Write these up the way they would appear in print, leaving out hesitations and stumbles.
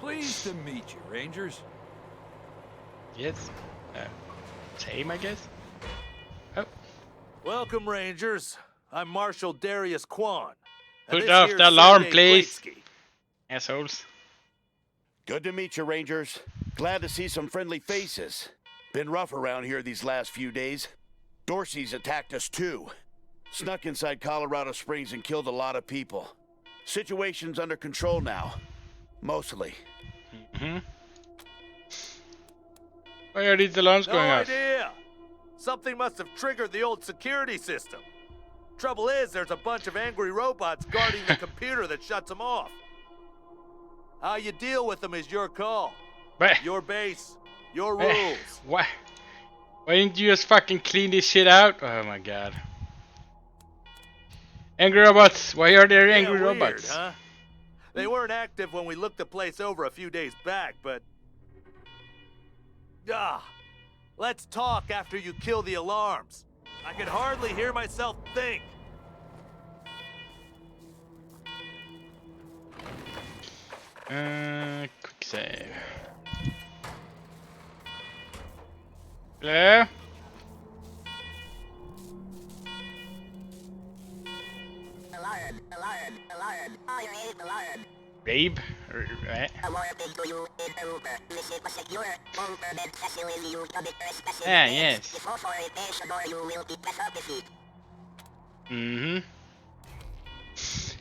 Pleased to meet you, Rangers. Yes. Same, I guess. Oh. Welcome, Rangers. I'm Marshal Darius Kwan. Put off the alarm, please. Assholes. Good to meet you, Rangers. Glad to see some friendly faces. Been rough around here these last few days. Dorsey's attacked us too. Snuck inside Colorado Springs and killed a lot of people. Situation's under control now. Mostly. Why are these alarms going off? No idea. Something must have triggered the old security system. Trouble is, there's a bunch of angry robots guarding the computer that shuts them off. How you deal with them is your call. What? Your base. Your rules. Why didn't you just fucking clean this shit out? Oh my god. Angry robots. Why are there angry weird, robots? Huh? They weren't active when we looked the place over a few days back, but... let's talk after you kill the alarms. I can hardly hear myself think. Quick save. Hello? Babe? Right? Ah, yes.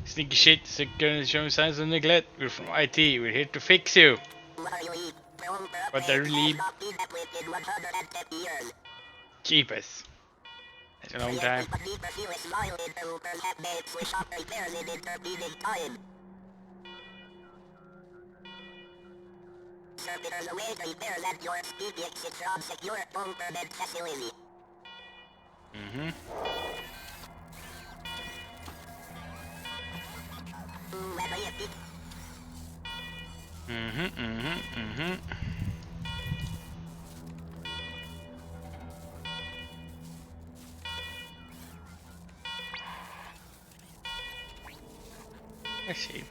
Sneaky shit, security showing signs of neglect. We're from IT, we're here to fix you. But they're really... Jeepers. That's a long time. I see.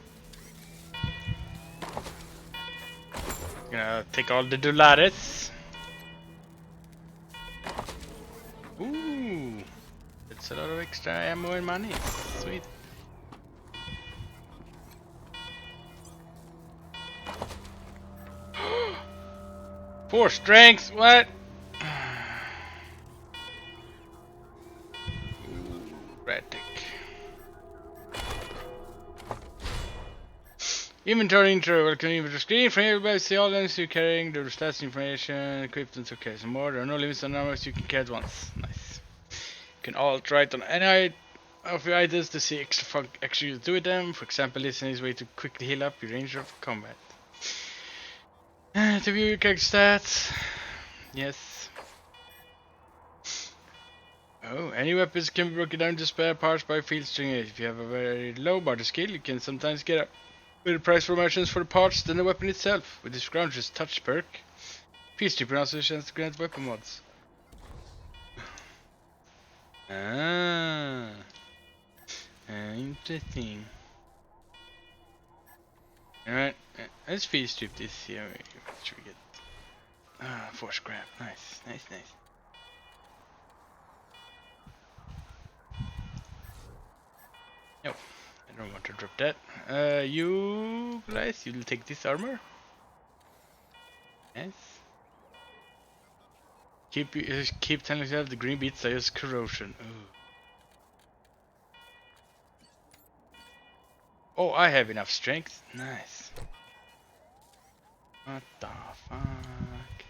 Gonna take all the dollars. Ooh, that's a lot of extra ammo and money. Sweet. Four strengths. What? Erratic. Inventory intro. Welcome to inventory screen. From here, see all items you're carrying, the stats information, equipped and so carry some more. There are no limits on numbers you can carry at once. Nice. You can alt right on any of your items to see extra you do with them. For example, this is a way to quickly heal up your range of combat. To view your character stats. Yes. Oh, any weapons can be broken down to spare parts by field string. If you have a very low barter skill, you can sometimes get a better price for merchants for the parts than the weapon itself. With this Scrounger's touch perk, PS2 pronunciations grant weapon mods. Interesting. Alright, let's field strip this here. What should we get? 4 scrap. Nice. No, I don't want to drop that. You guys, you'll take this armor. Yes. Keep telling yourself the green beats are just corrosion. Ooh. Oh, I have enough strength. Nice. What the fuck?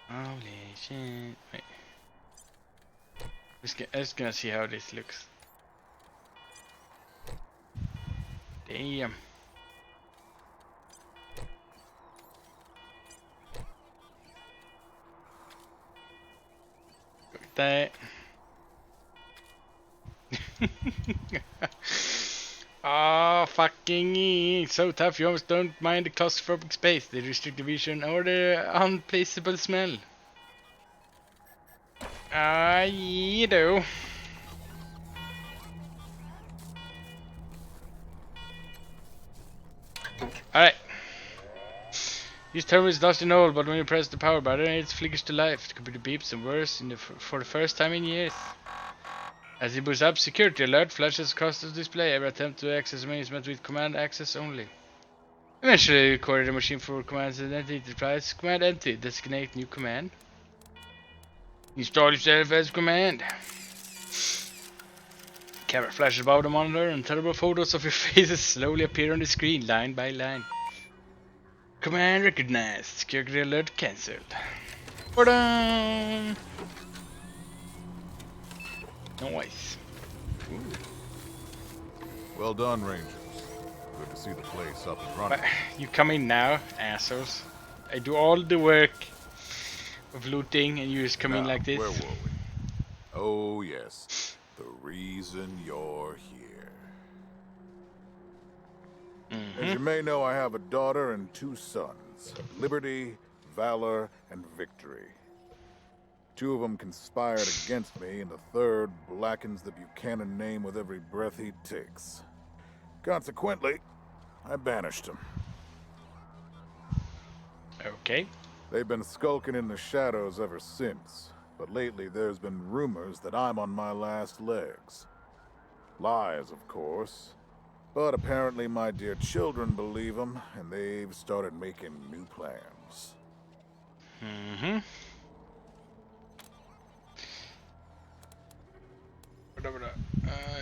Holy shit. Wait. I'm just gonna see how this looks. Damn. Got that. Oh, fucking so tough. You almost don't mind the claustrophobic space, the restricted vision, or the unplaceable smell. You do. Alright. This terminal is dusty and old, but when you press the power button, it flickers to life. The computer beeps and whirs for the first time in years. As it boots up, security alert flashes across the display. Every attempt to access the menu is met with command access only. Eventually, you query the machine for commands and identity. It replies, command empty, designate new command. Install yourself as command. Camera flashes above the monitor and terrible photos of your faces slowly appear on the screen, line by line. Command recognized. Security alert cancelled. Ta-da! Nice. Well done, Rangers. Good to see the place up and running. You come in now, assholes. I do all the work of looting and you just come in Now, like this. Where were we? Oh, yes. The reason you're here. As you may know, I have a daughter and 2 sons. Liberty, Valor, and Victory. 2 of them conspired against me, and the third blackens the Buchanan name with every breath he takes. Consequently, I banished him. Okay. They've been skulking in the shadows ever since, but lately there's been rumors that I'm on my last legs. Lies, of course, but apparently my dear children believe them, and they've started making new plans.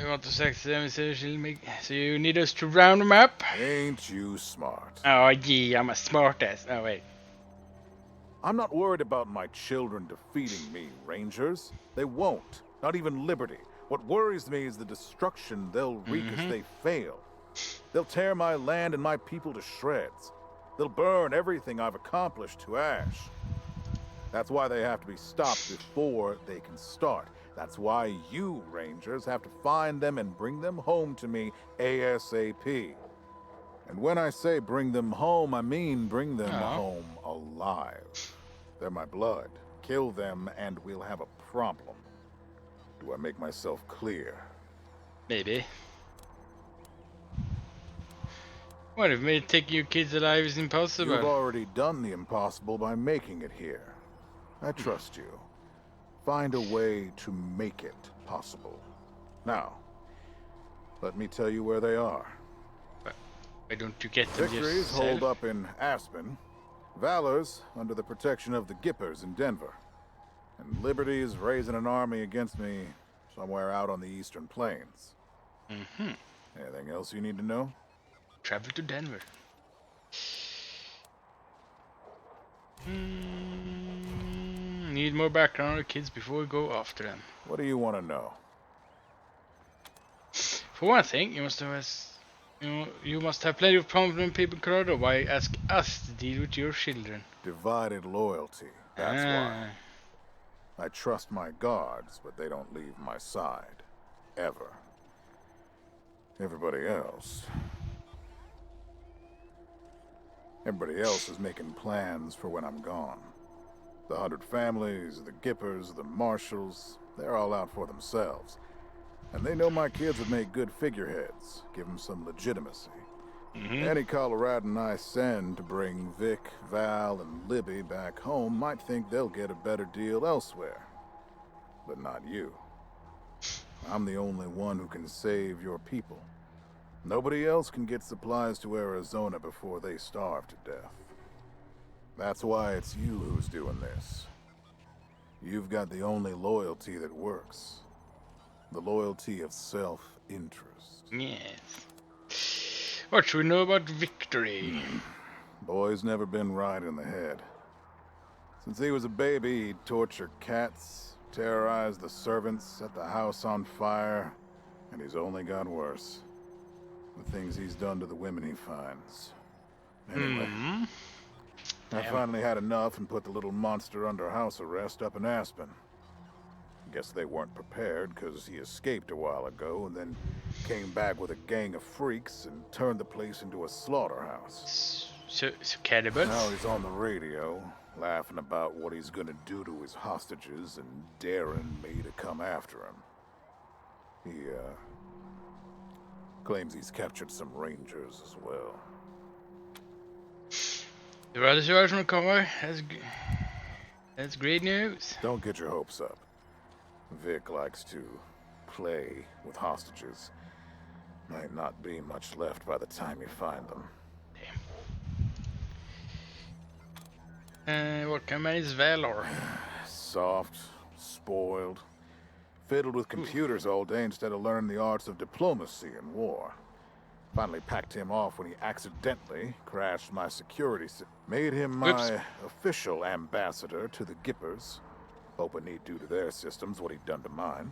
You want to sex them, so you need us to round them up? Ain't you smart? Oh yeah, I'm a smartass. Oh wait. I'm not worried about my children defeating me, Rangers. They won't. Not even Liberty. What worries me is the destruction they'll wreak as they fail. They'll tear my land and my people to shreds. They'll burn everything I've accomplished to ash. That's why they have to be stopped before they can start. That's why you, Rangers, have to find them and bring them home to me ASAP. And when I say bring them home, I mean bring them home alive. They're my blood. Kill them and we'll have a problem. Do I make myself clear? Maybe. What if me taking your kids alive is impossible? You've already done the impossible by making it here. I trust you. Find a way to make it possible. Now, let me tell you where they are. Why don't you get them Victory's yourself? holed up in Aspen. Valor's under the protection of the Gippers in Denver. And Liberty is raising an army against me somewhere out on the Eastern Plains. Anything else you need to know? Travel to Denver. Need more background on the kids before we go after them. What do you want to know? For one thing, you must have plenty of prominent people in Colorado. Why ask us to deal with your children? Divided loyalty. That's why. I trust my guards, but they don't leave my side. Ever. Everybody else is making plans for when I'm gone. The 100 families, the Gippers, the Marshals, they're all out for themselves. And they know my kids would make good figureheads, give them some legitimacy. Any Coloradan I send to bring Vic, Val, and Libby back home might think they'll get a better deal elsewhere. But not you. I'm the only one who can save your people. Nobody else can get supplies to Arizona before they starve to death. That's why it's you who's doing this. You've got the only loyalty that works. The loyalty of self-interest. Yes. What should we know about Victory? Boy's never been right in the head. Since he was a baby, he'd torture cats, terrorize the servants, set the house on fire, and he's only got worse. The things he's done to the women he finds. Anyway, I finally had enough and put the little monster under house arrest up in Aspen. Guess they weren't prepared because he escaped a while ago and then came back with a gang of freaks and turned the place into a slaughterhouse. So cannibals? Now he's on the radio, laughing about what he's gonna do to his hostages and daring me to come after him. He, claims he's captured some rangers as well. The brother survived from the coma. That's great news. Don't get your hopes up. Vic likes to play with hostages. Might not be much left by the time you find them. What kind of man is Valor? Soft, spoiled, fiddled with computers all day instead of learning the arts of diplomacy and war. Finally packed him off when he accidentally crashed my security made him my official ambassador to the Gippers. Hoping he'd do to their systems what he'd done to mine.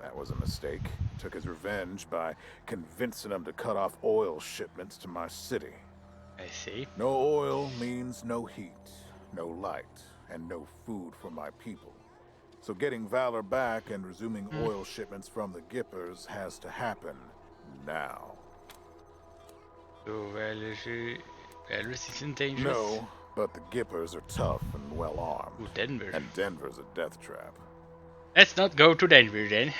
That was a mistake. Took his revenge by convincing them to cut off oil shipments to my city. I see. No oil means no heat, no light, and no food for my people. So getting Valor back and resuming oil shipments from the Gippers has to happen now. So Valor isn't dangerous? No, but the Gippers are tough and well armed. Ooh, Denver. And Denver's a death trap. Let's not go to Denver then.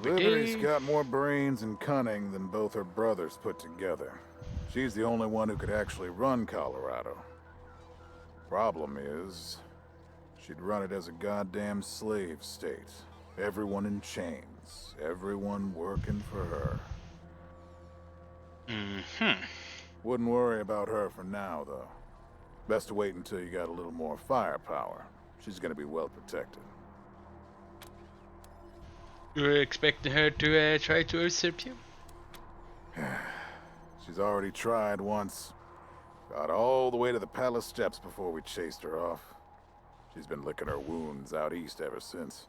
Liberty's got more brains and cunning than both her brothers put together. She's the only one who could actually run Colorado. Problem is, she'd run it as a goddamn slave state. Everyone in chains. Everyone working for her. Wouldn't worry about her for now, though. Best to wait until you got a little more firepower. She's gonna be well protected. You're expecting her to try to usurp you? She's already tried once. Got all the way to the palace steps before we chased her off. She's been licking her wounds out east ever since.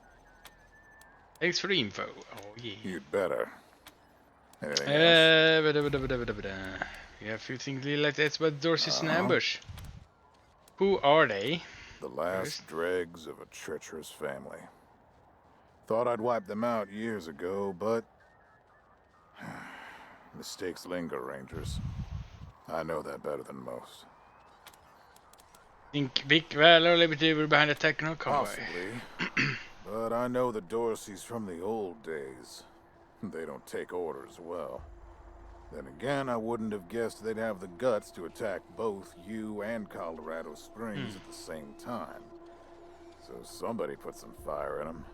Thanks for the info. Oh yeah. You'd better. Anything else? Yeah, a few things like that, but Dorsey's in ambush. Who are they? The last dregs of a treacherous family. Thought I'd wipe them out years ago, but mistakes linger, Rangers. I know that better than most. Think Vic, Valor, Liberty were behind attacking our convoy. Possibly. But I know the Dorseys from the old days. They don't take orders well. Then again, I wouldn't have guessed they'd have the guts to attack both you and Colorado Springs at the same time. So somebody put some fire in them.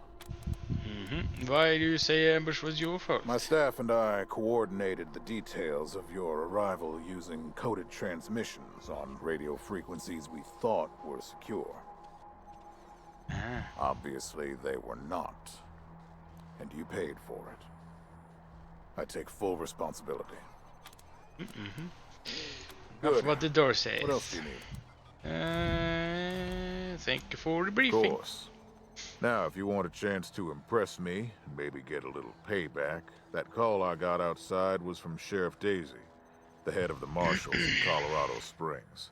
Why do you say ambush was your fault? My staff and I coordinated the details of your arrival using coded transmissions on radio frequencies we thought were secure. Obviously, they were not. And you paid for it. I take full responsibility. That's what the door says. What else do you need? Thank you for the Of briefing. course. Now, if you want a chance to impress me and maybe get a little payback, that call I got outside was from Sheriff Daisy, the head of the marshals in Colorado Springs.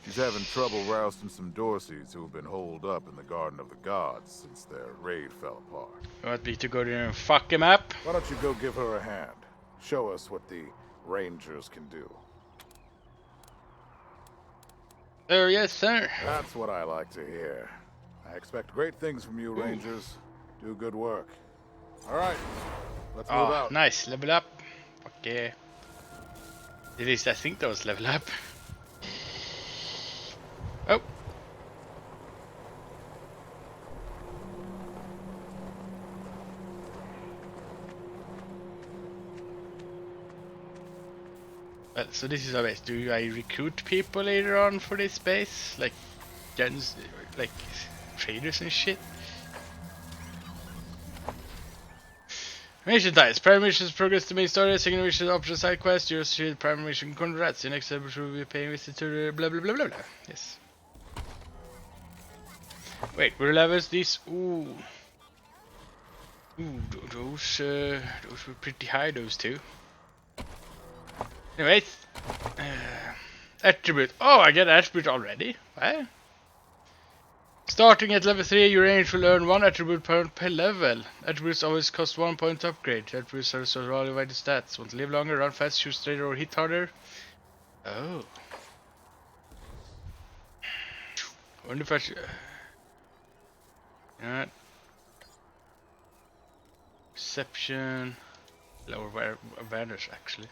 She's having trouble rousting some Dorseys who have been holed up in the Garden of the Gods since their raid fell apart. You want me to go there and fuck him up? Why don't you go give her a hand? Show us what the Rangers can do. Oh, yes, sir. That's what I like to hear. I expect great things from you, Rangers. Do good work. All right, let's move out. Nice. Level up. Fuck yeah. At least I think that was level up. Oh. Well, so this is our base. Do I recruit people later on for this base? Like, gens, like traders and shit? Mission types. Primary missions progress to main story. Secondary mission optional side quest. Yours to primary mission congrats. Your next episode will be paying visit to the blah blah blah blah blah. Yes. Wait, what levels these? Ooh. Ooh, those were pretty high, those two. Anyways. Attribute. Oh, I get attribute already? What? Starting at level 3, your range will earn 1 attribute per level. Attributes always cost 1 point to upgrade. Attributes are so all by the stats. Want to live longer, run fast, shoot straighter, or hit harder? Oh. I wonder if I should... Perception... lower awareness actually.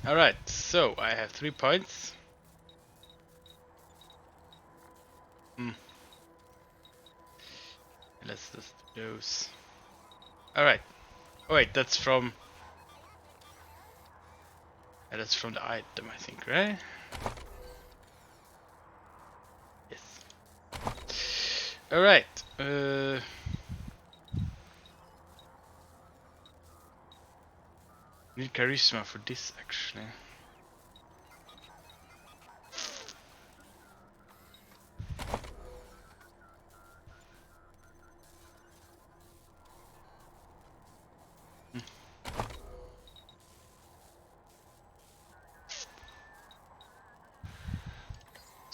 Alright, so I have 3 points. Let's just those. Alright. Oh wait, that's from... Yeah, that's from the item, I think, right? Yes. Alright. Need charisma for this, actually.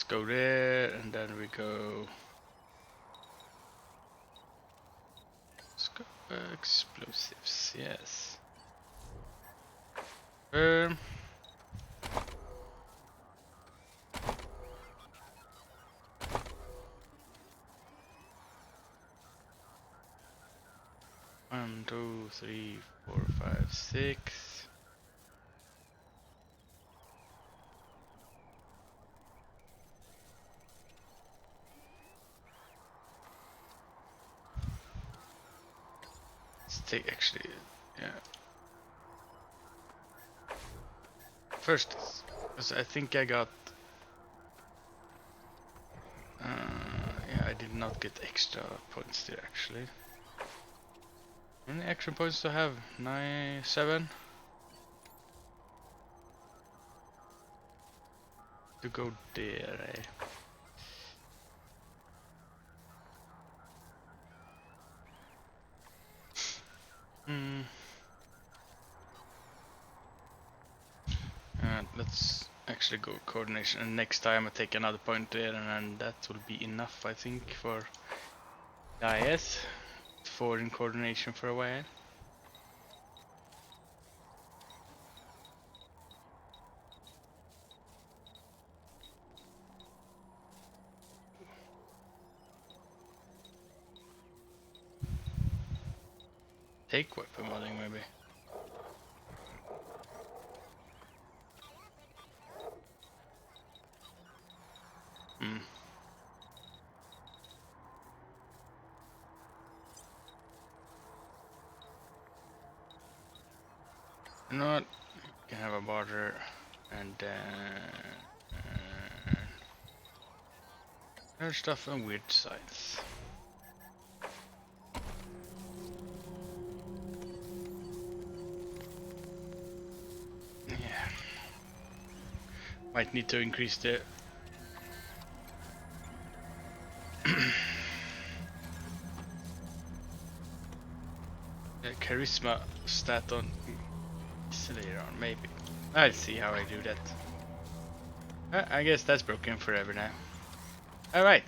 Go there, and then we go. Let's go explosives. Yes. One, 2, 3, 4, 5, 6. Take actually, yeah. First, because I think I got. Yeah, I did not get extra points there actually. How many extra points do I have? 9, 7. To go there, eh? Let's actually go coordination, and next time I take another point there, and then that will be enough, I think, for IS. 4 in coordination for a while. Take weapon modding maybe. You know what? You can have a border, and there's stuff on weird sides. Yeah. Might need to increase the charisma stat on later on, maybe. I'll see how I do that. I guess that's broken forever now. Alright.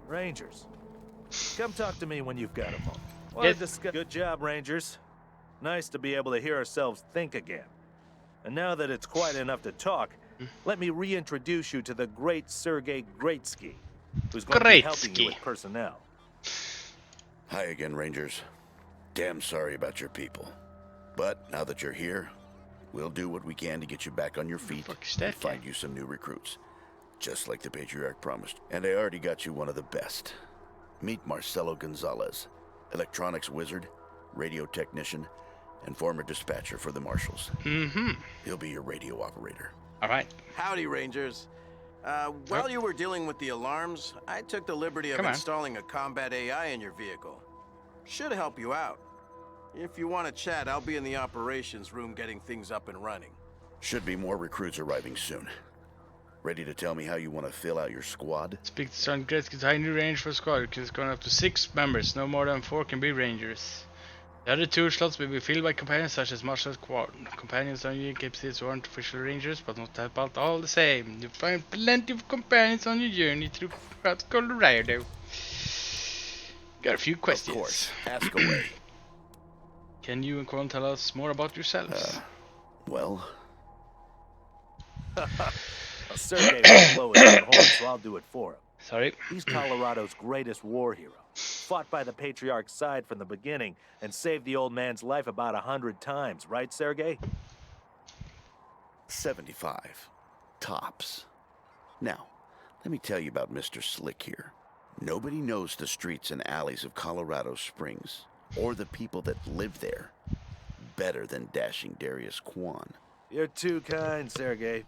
Rangers, come talk to me when you've got a moment. Yes. Good job, Rangers. Nice to be able to hear ourselves think again. And now that it's quiet enough to talk, let me reintroduce you to the great Sergei Greatsky, who's going to be helping you with personnel. Hi again, Rangers. Damn sorry about your people. But now that you're here, we'll do what we can to get you back on your feet and find you some new recruits. Just like the Patriarch promised. And I already got you one of the best. Meet Marcelo Gonzalez, electronics wizard, radio technician, and former dispatcher for the Marshals. He'll be your radio operator. Alright. Howdy, Rangers. While you were dealing with the alarms, I took the liberty of installing a combat AI in your vehicle. Should help you out. If you want to chat, I'll be in the operations room getting things up and running. Should be more recruits arriving soon. Ready to tell me how you want to fill out your squad? Speak to Sergeant Gretzky's high new range for squad. It's going up to 6 members. No more than 4 can be Rangers. The other 2 slots will be filled by companions such as Marshal Squad. Companions on your capabilities aren't official Rangers, but not help out all the same. You'll find plenty of companions on your journey through Colorado. Got a few questions. Of course. Ask away. Can you and Quan tell us more about yourselves? Well... Sergei won't blow his own horn, so I'll do it for him. Sorry. He's Colorado's greatest war hero. Fought by the Patriarch's side from the beginning and saved the old man's life about 100 times, right, Sergey? 75. Tops. Now, let me tell you about Mr. Slick here. Nobody knows the streets and alleys of Colorado Springs, or the people that live there, better than dashing Darius Kwan. You're too kind, Sergey.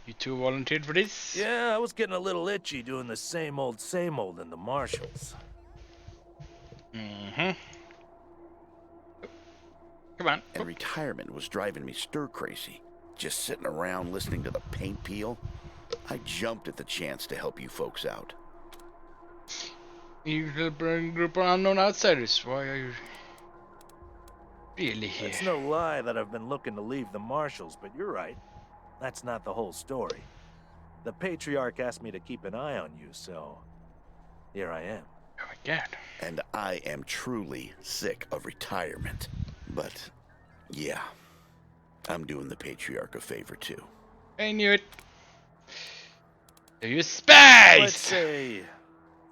You two volunteered for this? Yeah, I was getting a little itchy doing the same old in the marshals. Mm-hmm. Come on. And retirement was driving me stir-crazy. Just sitting around listening to the paint peel. I jumped at the chance to help you folks out. You help a group of unknown outsiders. Why are you really here? It's no lie that I've been looking to leave the marshals, but you're right. That's not the whole story. The Patriarch asked me to keep an eye on you, so here I am. Oh my god. And I am truly sick of retirement. But, yeah, I'm doing the Patriarch a favor too. I knew it. Are you spies? Let's say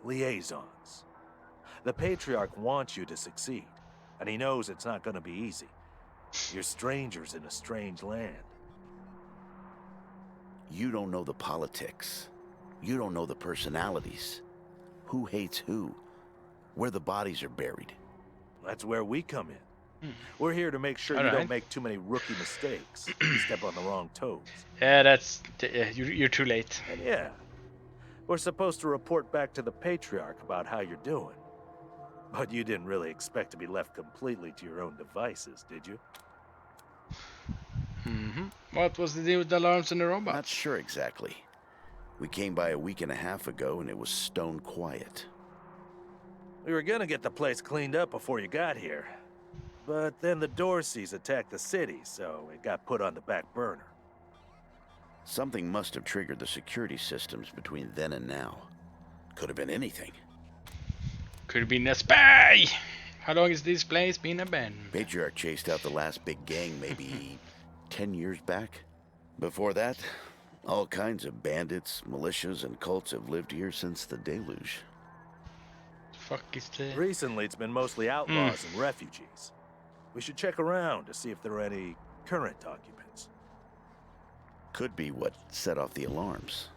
liaisons. The Patriarch wants you to succeed, and he knows it's not going to be easy. You're strangers in a strange land. You don't know the politics. You don't know the personalities. Who hates who? Where the bodies are buried. That's where we come in. We're here to make sure you don't make too many rookie mistakes. Step on the wrong toes. Yeah, that's... you're too late. And yeah, we're supposed to report back to the Patriarch about how you're doing. But you didn't really expect to be left completely to your own devices, did you? What was the deal with the alarms and the robots? Not sure exactly. We came by a week and a half ago and it was stone quiet. We were gonna get the place cleaned up before you got here. But then the Dorseys attacked the city, so it got put on the back burner. Something must have triggered the security systems between then and now. Could have been anything. Could have been a spy! How long has this place been abandoned? Patriarch chased out the last big gang maybe 10 years back. Before that, all kinds of bandits, militias, and cults have lived here since the deluge. Fuck is that? Recently, it's been mostly outlaws and refugees. We should check around to see if there are any current occupants. Could be what set off the alarms.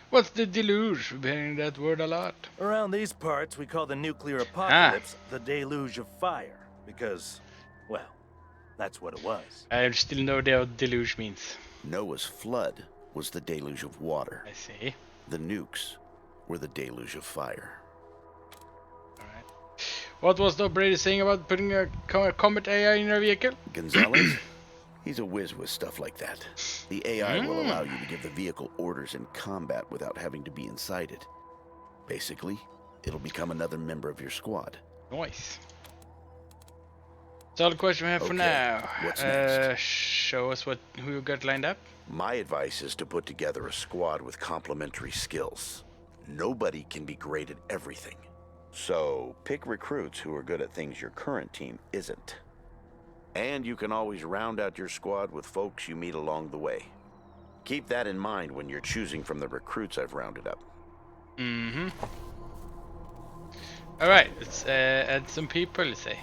What's the deluge? We've been hearing that word a lot. Around these parts, we call the nuclear apocalypse the deluge of fire, because, well, that's what it was. I still know what deluge means. Noah's flood was the deluge of water. I see. The nukes were the deluge of fire. Alright. What was the operator saying about putting a combat AI in our vehicle? Gonzalez? He's a whiz with stuff like that. The AI will allow you to give the vehicle orders in combat without having to be inside it. Basically, it'll become another member of your squad. Nice. That's all the question we have for Okay, now. what's next? Show us who you got lined up. My advice is to put together a squad with complementary skills. Nobody can be great at everything. So, pick recruits who are good at things your current team isn't. And you can always round out your squad with folks you meet along the way. Keep that in mind when you're choosing from the recruits I've rounded up. Alright, let's add some people, let's say.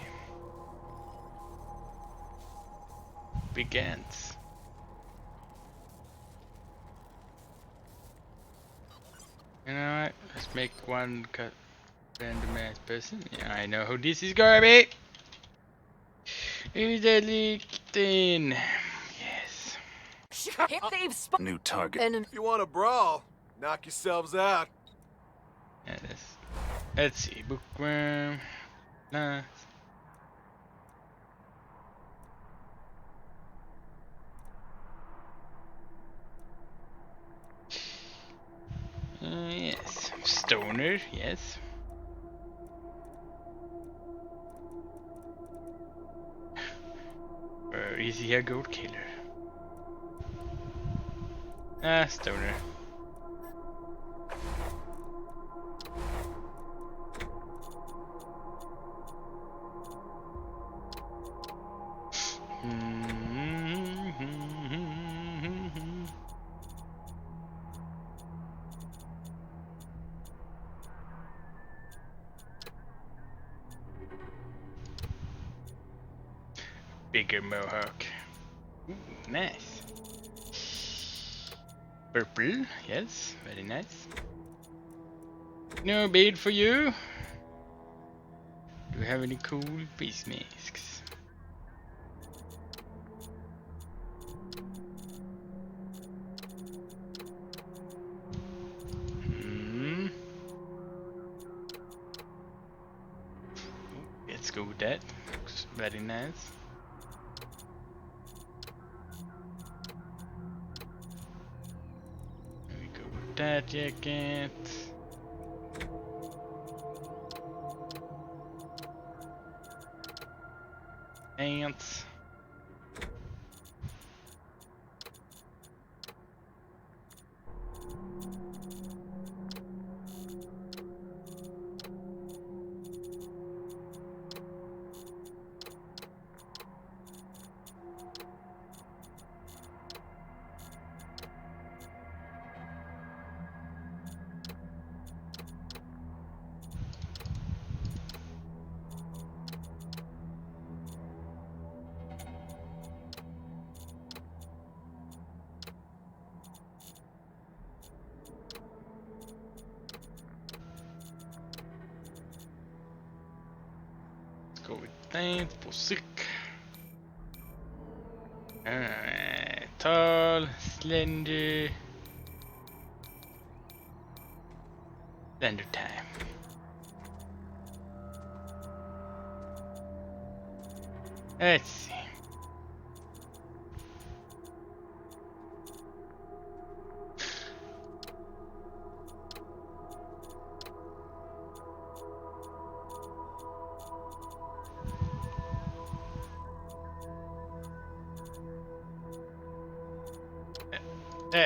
Begins. You know what? Let's make one cut random ass person. Yeah, I know who this is gonna be. Immediately in. Yes. New target. If you want to brawl, knock yourselves out. Yeah, let's see. Bookworm. Nice. Yes. Stoner, yes. Or is he a goat killer? Stoner. bigger mohawk. Ooh, nice. Purple, yes, very nice. No beard for you. Do you have any cool face masks? Let's go with that. Looks very nice. There we go with that jacket. Pants. Go with that for sick. Tall, slender. Slender time. Let's see.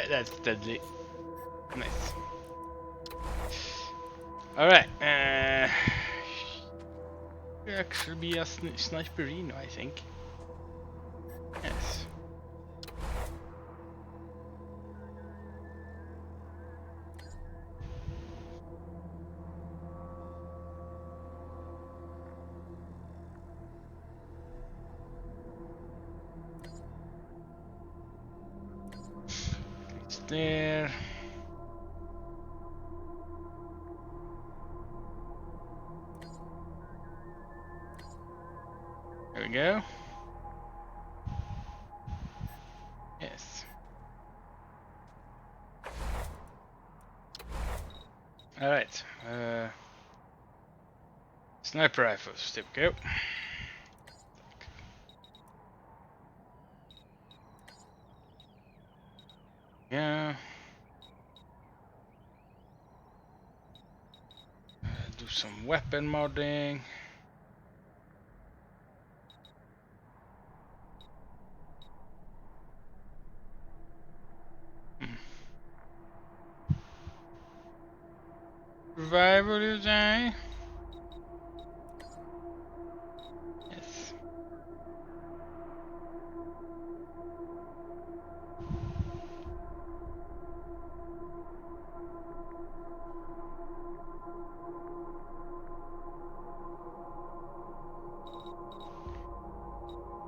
That's deadly. Nice. Alright. Actually be a sniperino, I think. Yes. There. There we go. Yes. All right. Sniper rifles. There we go. Yeah. Do some weapon modding. Survival design. Yes.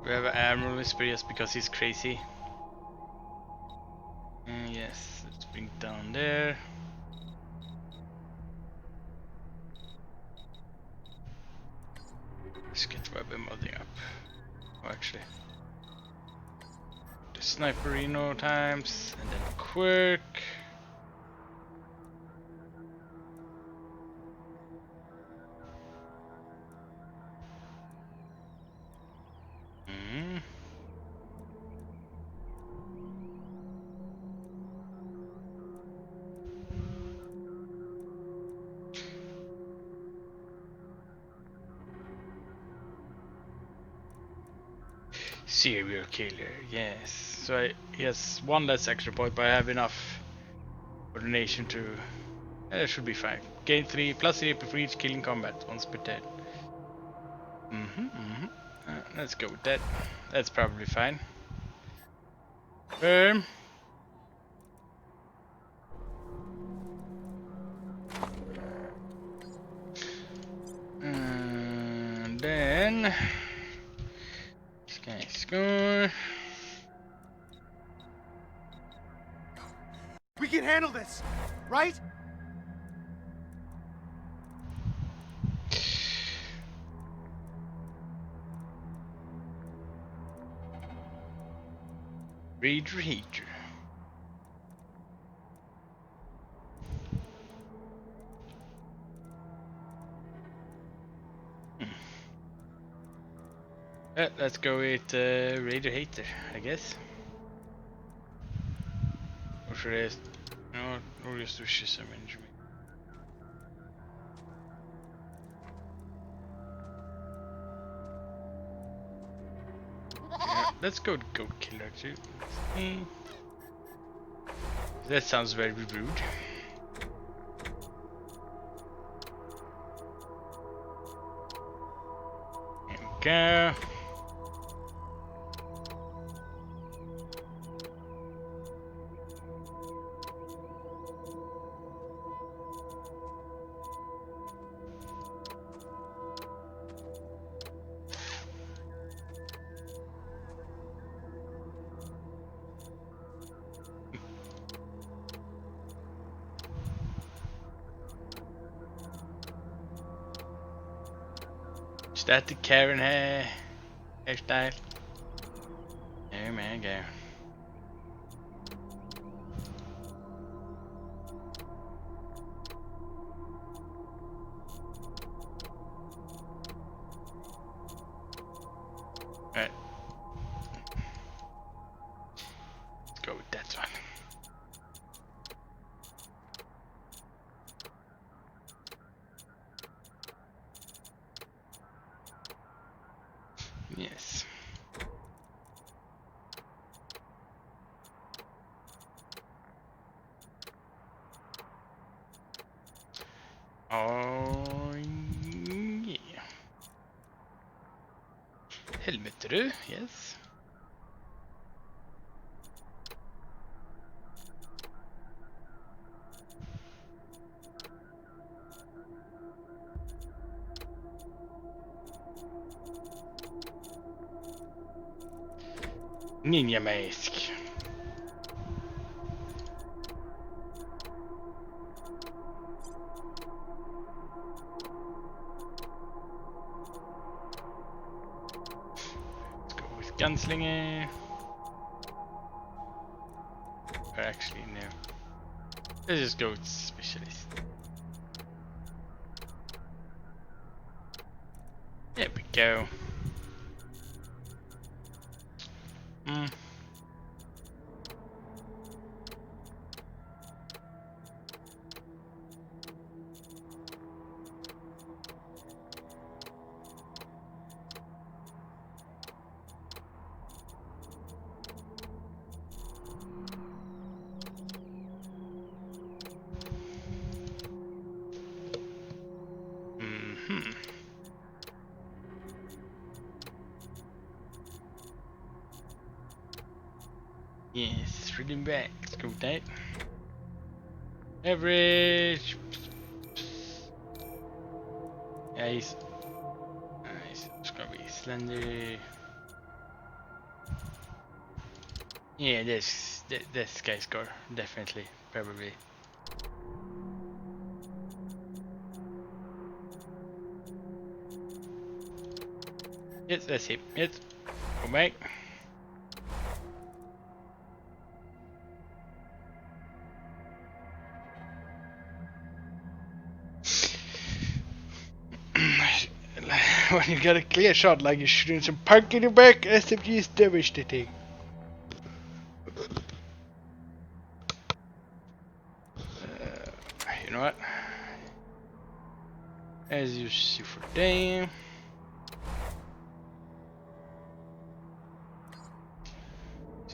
We have an Admiral Whisper just because he's crazy. Yes, let's bring it down there. Let's get weapon modding up. Oh, actually. The sniperino times, and then quirk. Serial killer, yes. So he has one less extra point, but I have enough coordination to. That should be fine. Gain 3 plus 3 for each killing combat once per turn. Let's go with that. That's probably fine. And then these guys handle this, right? Raider Hater. Let's go with Raider Hater, I guess. Or should I? No, we'll just do Shizam injury. Yeah, let's go with Goat Killer too. That sounds very rude. There we go. Is that the Karen hairstyle? Oh my god. Alright. Let's go with that one. Yes. Oh yeah. Helvete du, yes. Ninja mask. Let's go with gunslinger. Or actually no. Let's just go with specialist. There we go. Yes, reading back. Let's go with that. Average. Yeah, he's nice. It's gonna be slender. Yeah, this guy score definitely, probably. Yes, that's him. Yes, go back. When you get a clear shot like you're shooting some punk in the back, SMG is devastating. You know what? As you see for them.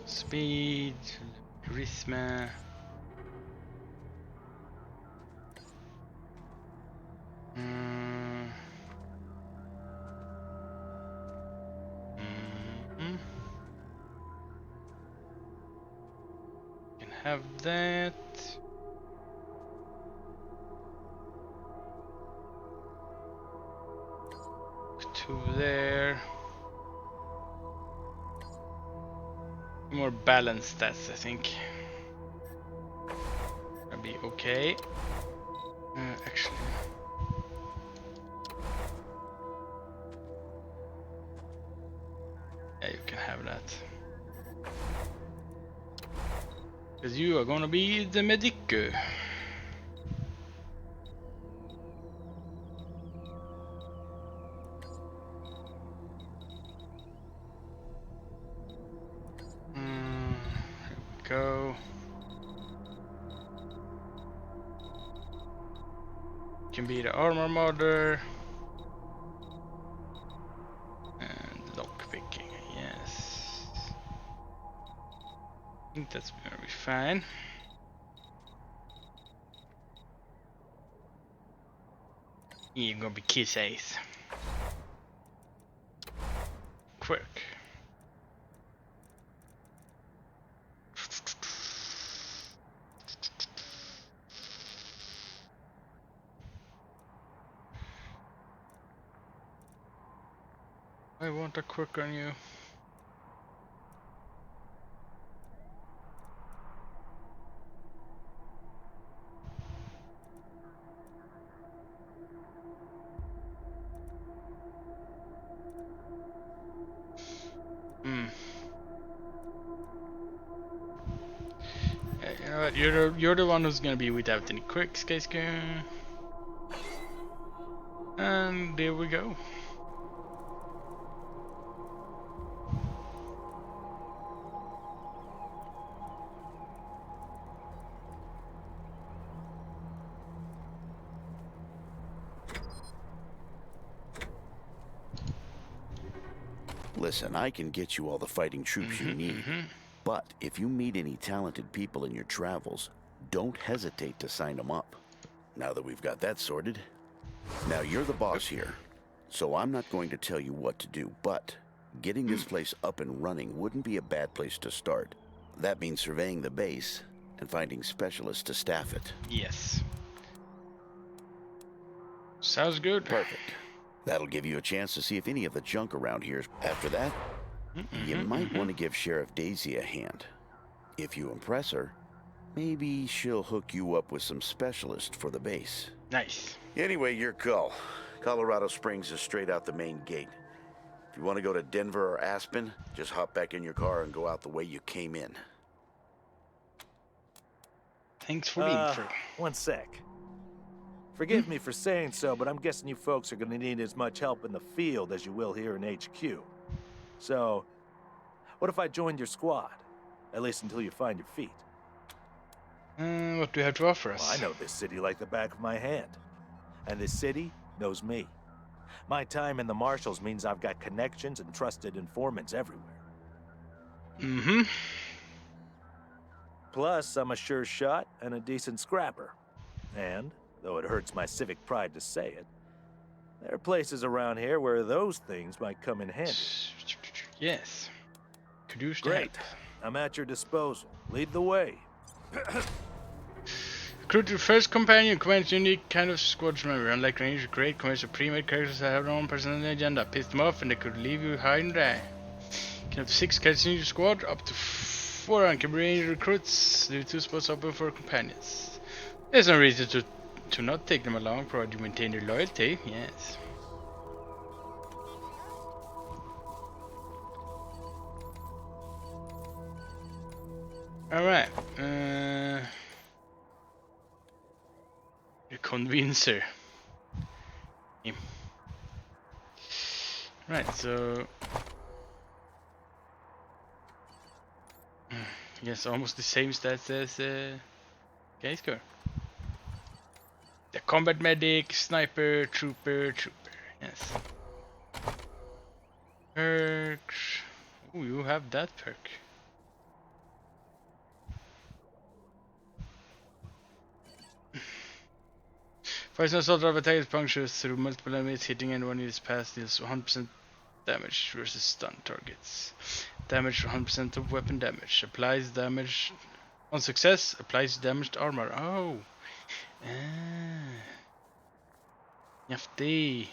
Speed, charisma. Can have that. Two there. More balanced stats, I think. okay. Actually. Yeah, you can have that. Because you are gonna be the medic. Here we go. Can be the armor modder. And lockpicking, yes. I think that's gonna be fine. You're gonna be kiss ace. Quirk. I want a quirk on you. Yeah, you know what? You're the one who's gonna be without any quirks, Keiska. And there we go. Listen, I can get you all the fighting troops you need. But if you meet any talented people in your travels, don't hesitate to sign them up. Now that we've got that sorted. Now you're the boss here, so I'm not going to tell you what to do, but getting this place up and running wouldn't be a bad place to start. That means surveying the base and finding specialists to staff it. Yes. Sounds good. Perfect. That'll give you a chance to see if any of the junk around here. After that, you might want to give Sheriff Daisy a hand. If you impress her, maybe she'll hook you up with some specialists for the base. Nice. Anyway, your call. Colorado Springs is straight out the main gate. If you want to go to Denver or Aspen, just hop back in your car and go out the way you came in. Thanks for being free. One sec. Forgive me for saying so, but I'm guessing you folks are gonna need as much help in the field as you will here in HQ. So, what if I joined your squad? At least until you find your feet. What do you have to offer us? Well, I know this city like the back of my hand. And this city knows me. My time in the Marshals means I've got connections and trusted informants everywhere. Mm-hmm. Plus, I'm a sure shot and a decent scrapper. And, though it hurts my civic pride to say it, there are places around here where those things might come in handy. Yes. Could use the Great. help. I'm at your disposal. Lead the way. Recruit your first companion, commands unique kind of squad member. Unlike Rangers, great commands of pre-made characters that have their own personal agenda. Piss them off and they could leave you high and dry. You can have 6 characters in your squad, up to 4 uncampaign recruits. Leave 2 spots open for companions. There's no reason to not take them along, provided you maintain their loyalty. Yes. Alright. The convincer. Yeah. Right, so yes, almost the same stats as Geisker. The combat medic, sniper, trooper. Yes. Perks. Oh, you have that perk. First assault of attack is punctures through multiple enemies, hitting anyone in its path deals 100% damage versus stun targets. Damage for 100% of weapon damage. Applies damage on success, applies damage to armor. Oh! Nifty.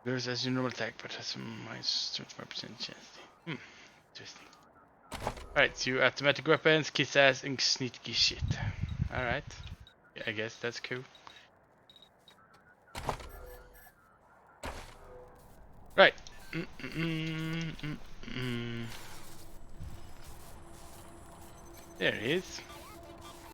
There's as your normal attack, but has a minus 25% chance. Interesting. Alright, so automatic weapons, kiss ass, and sneaky shit. Alright. Yeah, I guess that's cool. Right. There it is.